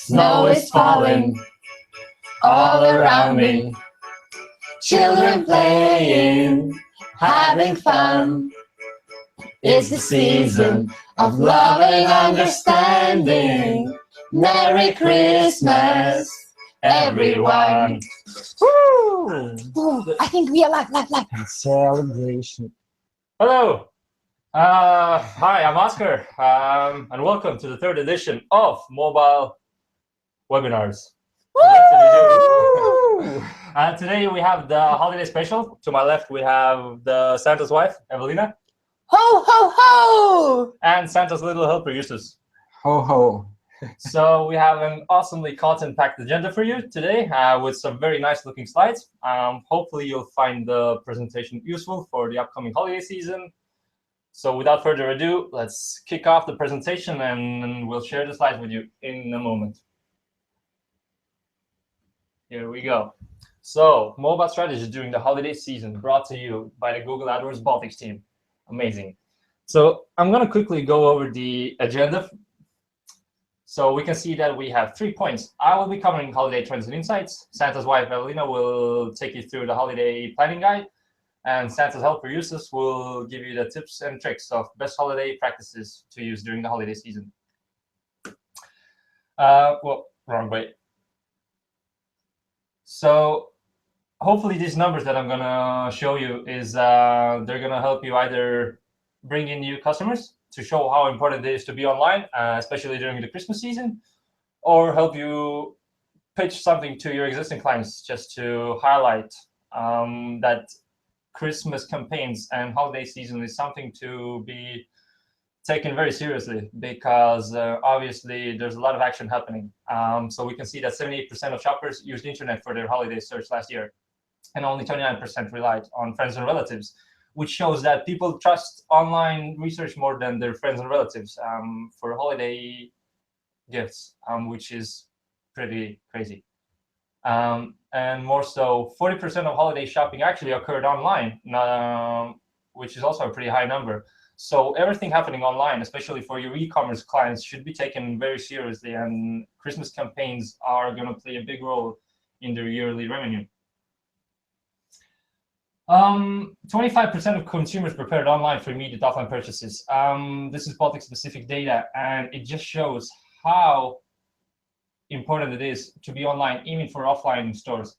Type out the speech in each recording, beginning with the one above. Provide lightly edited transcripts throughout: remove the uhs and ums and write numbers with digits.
Snow is falling all around me. Children playing, having fun. It's the season of love and understanding. Merry Christmas, everyone. Woo! I think we are live. Celebration. Hello. Hi, I'm Oscar, and welcome to the third edition of Mobile Webinars. Today we have the holiday special. To my left, we have the Santa's wife, Evelina, Ho, ho, ho! and Santa's little helper, Justus. Ho ho. So we have an awesomely content-packed agenda for you today with some very nice-looking slides. Hopefully you'll find the presentation useful for the upcoming holiday season. So without further ado, let's kick off the presentation and we'll share the slides with you in a moment. Here we go. So mobile strategy during the holiday season brought to you by the Google AdWords Baltics team. Amazing. So I'm going to quickly go over the agenda. So we can see that we have 3 points. I will be covering holiday trends and insights. Santa's wife, Evelina, will take you through the holiday planning guide. And Santa's helper, Justus, will give you the tips and tricks of best holiday practices to use during the holiday season. Well, wrong way. So hopefully these numbers that I'm going to show you is they're going to help you either bring in new customers to show how important it is to be online, especially during the Christmas season, or help you pitch something to your existing clients just to highlight that Christmas campaigns and holiday season is something to be taken very seriously because obviously there's a lot of action happening. So we can see that 78% of shoppers used the internet for their holiday search last year, and only 29% relied on friends and relatives, which shows that people trust online research more than their friends and relatives for holiday gifts, which is pretty crazy. And more so, 40% of holiday shopping actually occurred online, which is also a pretty high number. So everything happening online, especially for your e-commerce clients, should be taken very seriously, and Christmas campaigns are going to play a big role in their yearly revenue. 25% of consumers prepared online for immediate offline purchases. This is Baltic-specific data, and it just shows how important it is to be online, even for offline stores,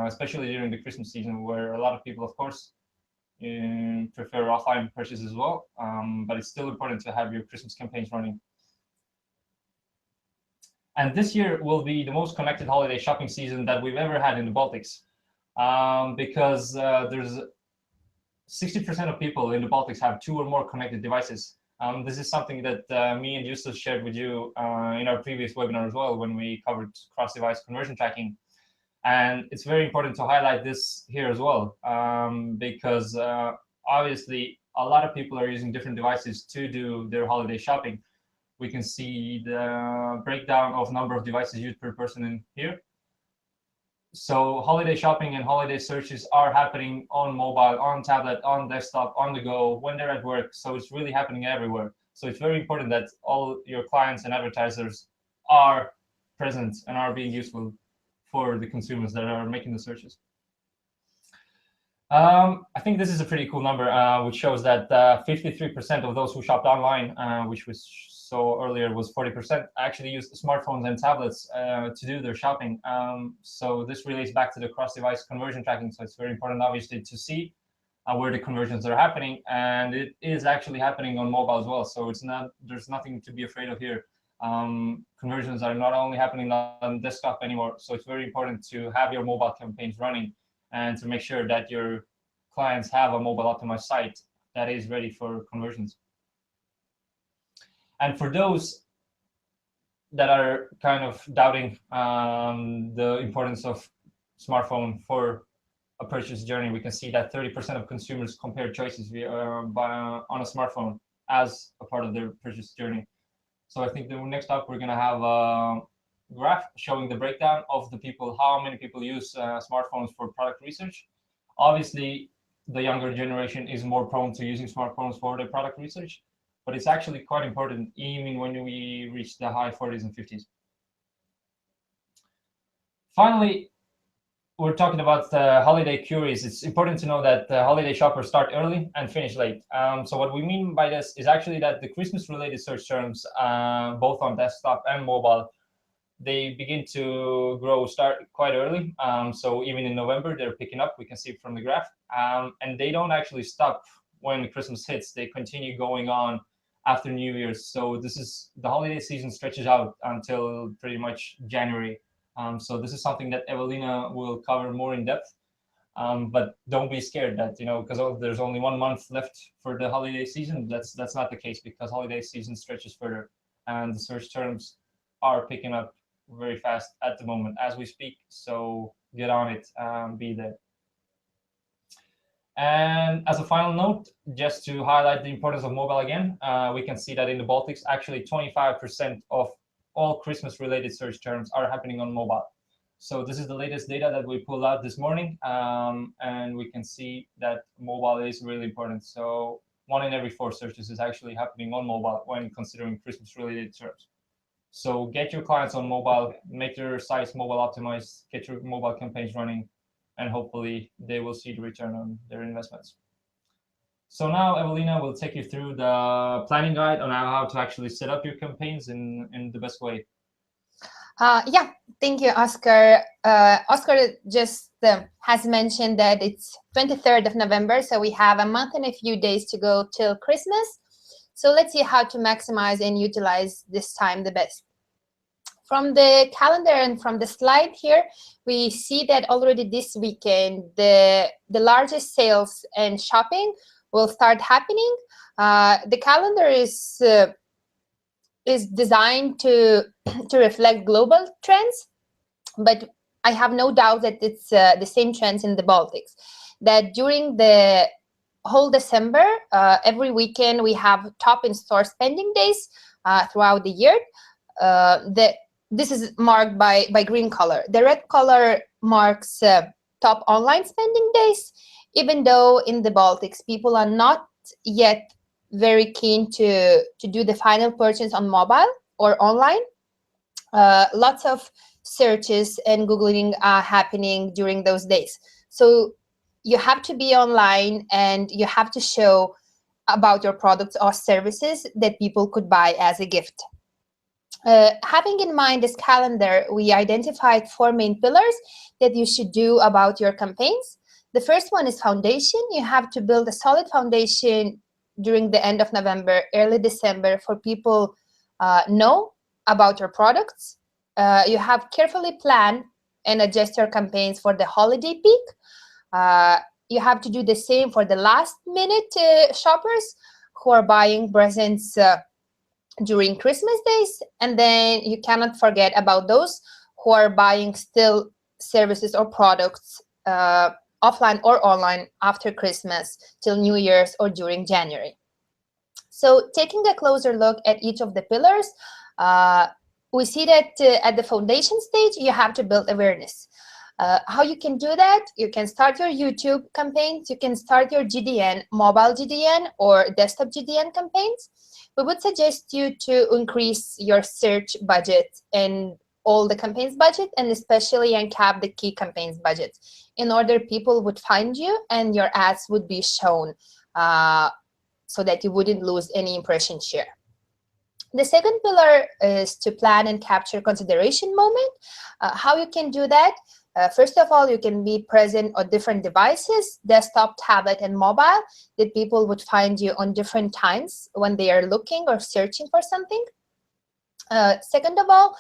especially during the Christmas season, where a lot of people, of course, prefer offline purchases as well. But it's still important to have your Christmas campaigns running. And this year will be the most connected holiday shopping season that we've ever had in the Baltics. Because there's 60% of people in the Baltics have 2 or more connected devices. This is something that me and Justus shared with you in our previous webinar as well when we covered cross-device conversion tracking. And it's very important to highlight this here as well because obviously a lot of people are using different devices to do their holiday shopping. We can see the breakdown of number of devices used per person in here. So holiday shopping and holiday searches are happening on mobile, on tablet, on desktop, on the go, when they're at work. So it's really happening everywhere. So it's very important that all your clients and advertisers are present and are being useful for the consumers that are making the searches. I think this is a pretty cool number, which shows that 53% of those who shopped online, which was so earlier was 40%, actually used smartphones and tablets to do their shopping. So this relates back to the cross-device conversion tracking. So it's very important, obviously, to see where the conversions are happening, and it is actually happening on mobile as well. So it's not, there's nothing to be afraid of here. Conversions are not only happening on desktop anymore. So it's very important to have your mobile campaigns running and to make sure that your clients have a mobile optimized site that is ready for conversions. And for those that are kind of doubting the importance of smartphone for a purchase journey, we can see that 30% of consumers compare choices on a smartphone as a part of their purchase journey. So I think the next up, we're going to have a graph showing the breakdown of the people, how many people use smartphones for product research. Obviously, the younger generation is more prone to using smartphones for their product research, but it's actually quite important even when we reach the high 40s and 50s. Finally, we're talking about holiday queries. It's important to know that holiday shoppers start early and finish late. So what we mean by this is actually that the Christmas-related search terms, both on desktop and mobile, they begin to start quite early. So even in November, they're picking up. We can see from the graph. And they don't actually stop when Christmas hits. They continue going on after New Year's. So the holiday season stretches out until pretty much January. So this is something that Evelina will cover more in depth. But don't be scared that, because there's only 1 month left for the holiday season. That's not the case, because holiday season stretches further, and the search terms are picking up very fast at the moment as we speak. So get on it, be there. And as a final note, just to highlight the importance of mobile again, we can see that in the Baltics, actually 25% of all Christmas-related search terms are happening on mobile. So this is the latest data that we pulled out this morning, and we can see that mobile is really important. So 1 in every 4 searches is actually happening on mobile when considering Christmas-related terms. So get your clients on mobile, make your sites mobile optimized, get your mobile campaigns running, and hopefully they will see the return on their investments. So now Evelina will take you through the planning guide on how to actually set up your campaigns in the best way. Yeah, thank you, Oscar. Oscar just has mentioned that it's 23rd of November, so we have a month and a few days to go till Christmas. So let's see how to maximize and utilize this time the best. From the calendar and from the slide here, we see that already this weekend, the largest sales and shopping will start happening. The calendar is designed to reflect global trends, but I have no doubt that it's the same trends in the Baltics. That during the whole December, every weekend we have top in-store spending days throughout the year. This is marked by green color. The red color marks top online spending days, even though in the Baltics people are not yet very keen to do the final purchase on mobile or online. Lots of searches and Googling are happening during those days. So you have to be online and you have to show about your products or services that people could buy as a gift. Having in mind this calendar, we identified 4 main pillars that you should do about your campaigns. The first one is foundation. You have to build a solid foundation during the end of November, early December, for people know about your products. You have carefully plan and adjust your campaigns for the holiday peak. You have to do the same for the last minute shoppers who are buying presents during Christmas days. And then you cannot forget about those who are buying still services or products offline or online after Christmas till New Year's or during January. So taking a closer look at each of the pillars, we see that at the foundation stage, you have to build awareness. How you can do that? You can start your YouTube campaigns. You can start your GDN, mobile GDN or desktop GDN campaigns. We would suggest you to increase your search budget and all the campaigns budget, and especially uncap the key campaigns budget, in order people would find you and your ads would be shown so that you wouldn't lose any impression share. The second pillar is to plan and capture consideration moment. How you can do that? First of all, you can be present on different devices, desktop, tablet, and mobile, that people would find you on different times when they are looking or searching for something. Second of all,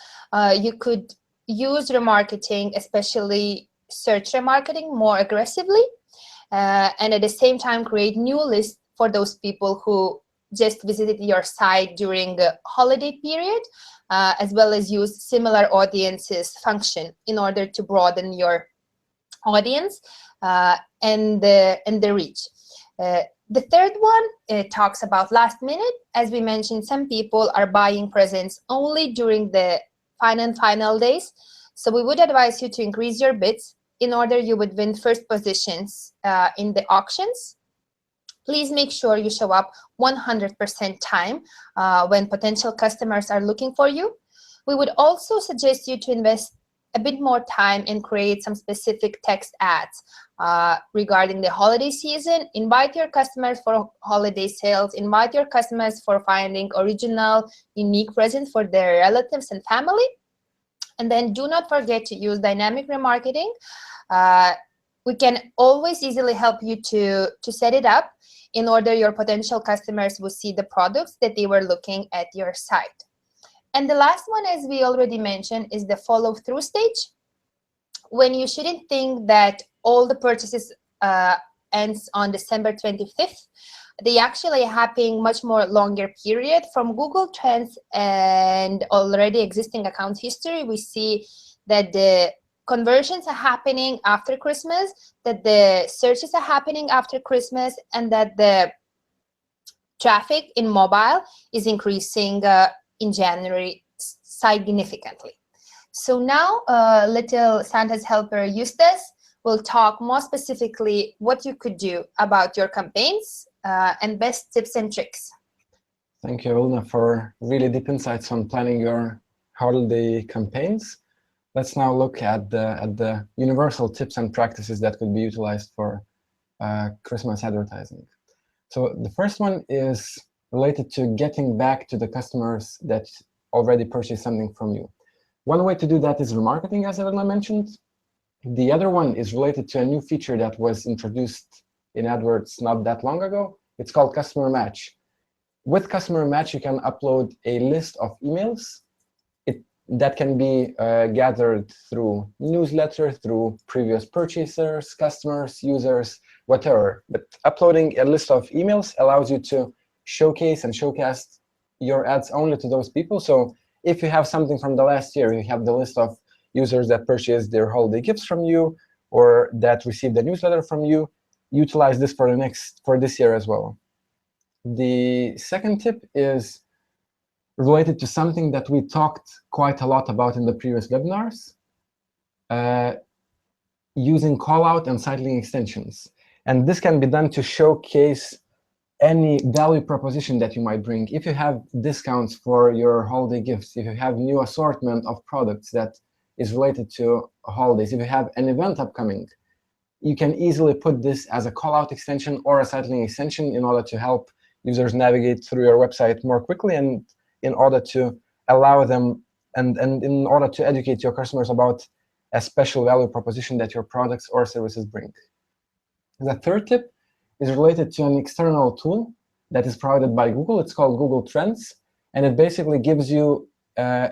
you could use remarketing, especially search remarketing, more aggressively, and at the same time create new lists for those people who just visited your site during the holiday period, as well as use similar audiences function in order to broaden your audience and the reach. The third one talks about last minute. As we mentioned, some people are buying presents only during the final days. So we would advise you to increase your bids in order you would win first positions in the auctions. Please make sure you show up 100% time when potential customers are looking for you. We would also suggest you to invest a bit more time and create some specific text ads regarding the holiday season. Invite your customers for holiday sales. Invite your customers for finding original, unique presents for their relatives and family. And then do not forget to use dynamic remarketing. We can always easily help you to set it up in order your potential customers will see the products that they were looking at your site. And the last one, as we already mentioned, is the follow-through stage. When you shouldn't think that all the purchases ends on December 25th, they actually happen much more longer period. From Google Trends and already existing account history, we see that the conversions are happening after Christmas, that the searches are happening after Christmas, and that the traffic in mobile is increasing in January significantly. So now little Santa's helper Eustace will talk more specifically what you could do about your campaigns and best tips and tricks. Thank you, Evelina, for really deep insights on planning your holiday campaigns. Let's now look at the universal tips and practices that could be utilized for Christmas advertising. So the first one is related to getting back to the customers that already purchased something from you. One way to do that is remarketing, as Evelina mentioned. The other one is related to a new feature that was introduced in AdWords not that long ago. It's called Customer Match. With Customer Match, you can upload a list of emails that can be gathered through newsletter, through previous purchasers, customers, users, whatever. But uploading a list of emails allows you to showcase and showcast your ads only to those people. So if you have something from the last year, you have the list of users that purchased their holiday gifts from you or that received a newsletter from you, utilize this for this year as well. The second tip is related to something that we talked quite a lot about in the previous webinars, using callout and site link extensions. And this can be done to showcase any value proposition that you might bring. If you have discounts for your holiday gifts, if you have new assortment of products that is related to holidays, if you have an event upcoming, you can easily put this as a callout extension or a site link extension in order to help users navigate through your website more quickly, and in order to allow them and in order to educate your customers about a special value proposition that your products or services bring. The third tip is related to an external tool that is provided by Google. It's called Google Trends, and it basically gives you a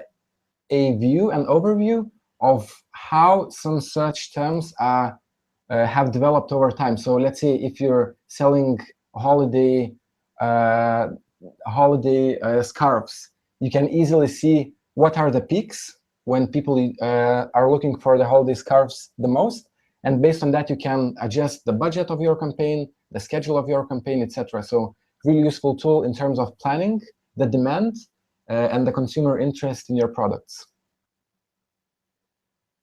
view, an overview of how some search terms have developed over time. So let's say if you're selling holiday scarves, you can easily see what are the peaks when people are looking for the holiday scarves the most, and based on that you can adjust the budget of your campaign, the schedule of your campaign, etc. So really useful tool in terms of planning the demand and the consumer interest in your products.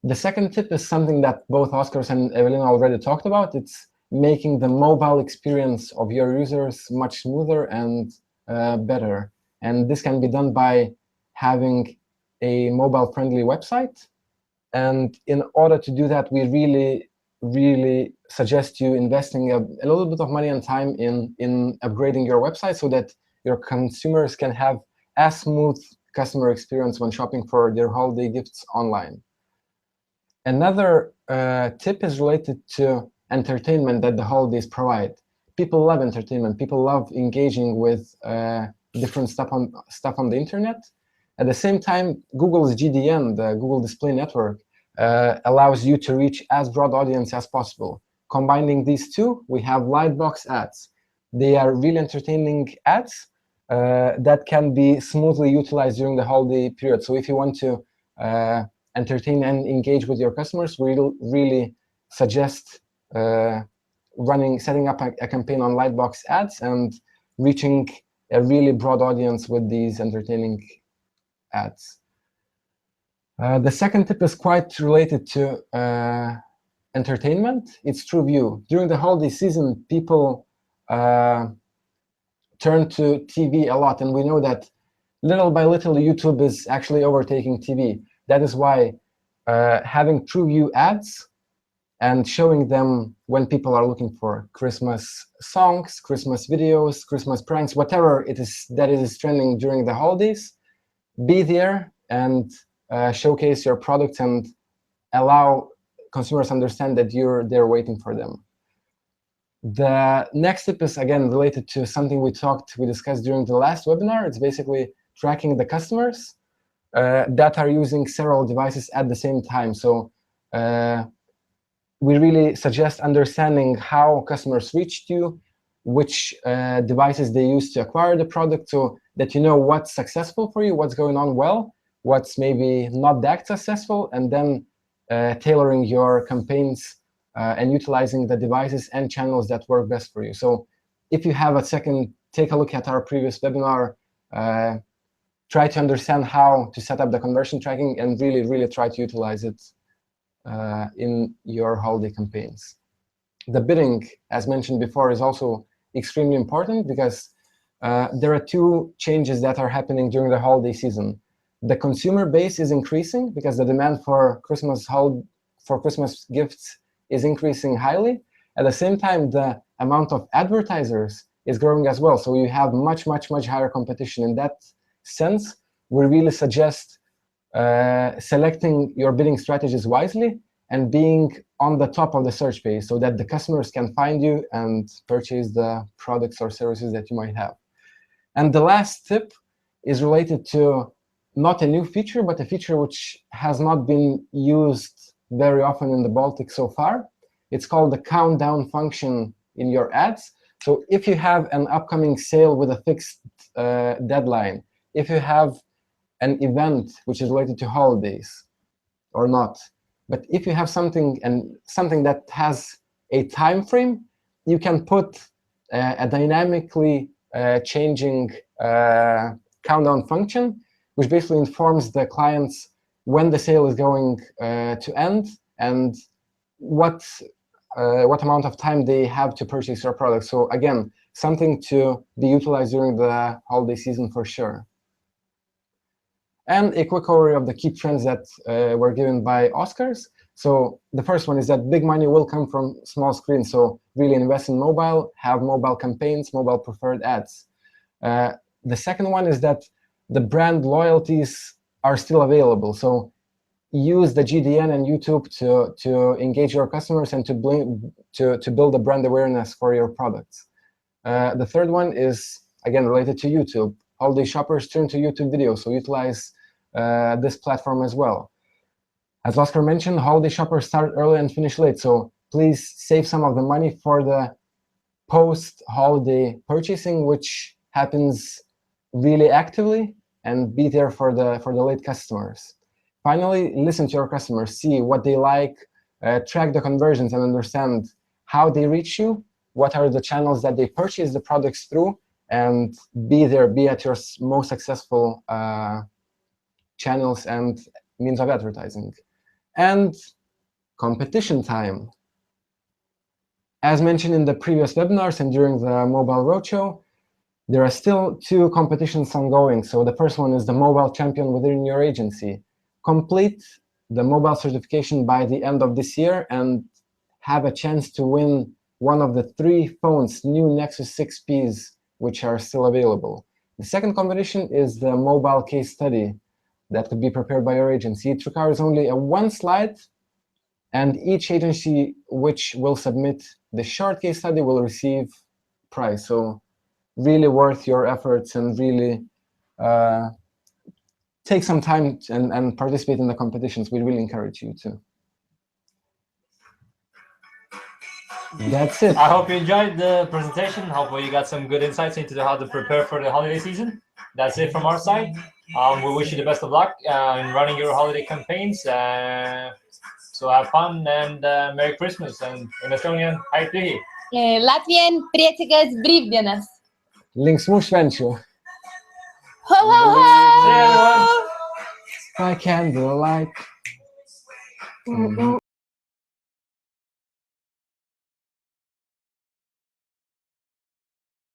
The second tip is something that both Oskars and Evelina already talked about. It's making the mobile experience of your users much smoother and better. And this can be done by having a mobile-friendly website. And in order to do that, we really suggest you investing a little bit of money and time in upgrading your website so that your consumers can have a smooth customer experience when shopping for their holiday gifts online. Another tip is related to entertainment that the holidays provide. People love entertainment. People love engaging with different stuff on the internet. At the same time, Google's GDN, the Google Display Network, allows you to reach as broad audience as possible. Combining these two, we have Lightbox ads. They are really entertaining ads that can be smoothly utilized during the holiday period. So if you want to entertain and engage with your customers, we really suggest setting up a campaign on Lightbox ads and reaching a really broad audience with these entertaining ads. The second tip is quite related to entertainment. It's TrueView. During the holiday season, people turn to TV a lot, and we know that little by little YouTube is actually overtaking TV. That is why having TrueView ads and showing them when people are looking for Christmas songs, Christmas videos, Christmas pranks, whatever it is that is trending during the holidays. Be there and showcase your products and allow consumers understand that you're there waiting for them. The next tip is, again, related to something we discussed during the last webinar. It's basically tracking the customers that are using several devices at the same time. So we really suggest understanding how customers reached you, which devices they use to acquire the product, so that you know what's successful for you, what's going on well, what's maybe not that successful, and then tailoring your campaigns and utilizing the devices and channels that work best for you. So if you have a second, take a look at our previous webinar, try to understand how to set up the conversion tracking and really, really try to utilize it in your holiday campaigns. The bidding, as mentioned before, is also extremely important because there are two changes that are happening during the holiday season. The consumer base is increasing because the demand for Christmas gifts is increasing highly. At the same time, the amount of advertisers is growing as well. So you have much, much, much higher competition. In that sense, we really suggest selecting your bidding strategies wisely and being on the top of the search page so that the customers can find you and purchase the products or services that you might have. And the last tip is related to not a new feature, but a feature which has not been used very often in the Baltics so far. It's called the countdown function in your ads. So if you have an upcoming sale with a fixed deadline, if you have an event which is related to holidays or not, but if you have something that has a time frame, you can put a dynamically changing countdown function, which basically informs the clients when the sale is going to end and what amount of time they have to purchase your product. So again, something to be utilized during the holiday season for sure. And a quick overview of the key trends that were given by Oscars. So the first one is that big money will come from small screens. So really invest in mobile, have mobile campaigns, mobile preferred ads. The second one is that the brand loyalties are still available. So use the GDN and YouTube to engage your customers and to build a brand awareness for your products. The third one is, again, related to YouTube. Holiday shoppers turn to YouTube videos, so utilize this platform as well. As Oscar mentioned, holiday shoppers start early and finish late, so please save some of the money for the post-holiday purchasing, which happens really actively, and be there for the late customers. Finally, listen to your customers, see what they like, track the conversions and understand how they reach you, what are the channels that they purchase the products through, and be there, be at your most successful channels and means of advertising. And competition time. As mentioned in the previous webinars and during the Mobile Roadshow, there are still two competitions ongoing. So the first one is the Mobile Champion within your agency. Complete the mobile certification by the end of this year and have a chance to win one of the 3 phones, new Nexus 6Ps, which are still available. The second competition is the mobile case study that could be prepared by your agency. It requires only one slide, and each agency which will submit the short case study will receive prize. So really worth your efforts and really take some time and participate in the competitions. We really encourage you to. That's it. I hope you enjoyed the presentation. Hopefully you got some good insights into how to prepare for the holiday season. That's it from our side. We wish you the best of luck in running your holiday campaigns. So have fun and Merry Christmas. And in Estonian, Hai Pyhi. Latvian, priecīgas brīvdienas. Linksmų švenčių. Ho, ho, ho! See you, everyone. By candlelight.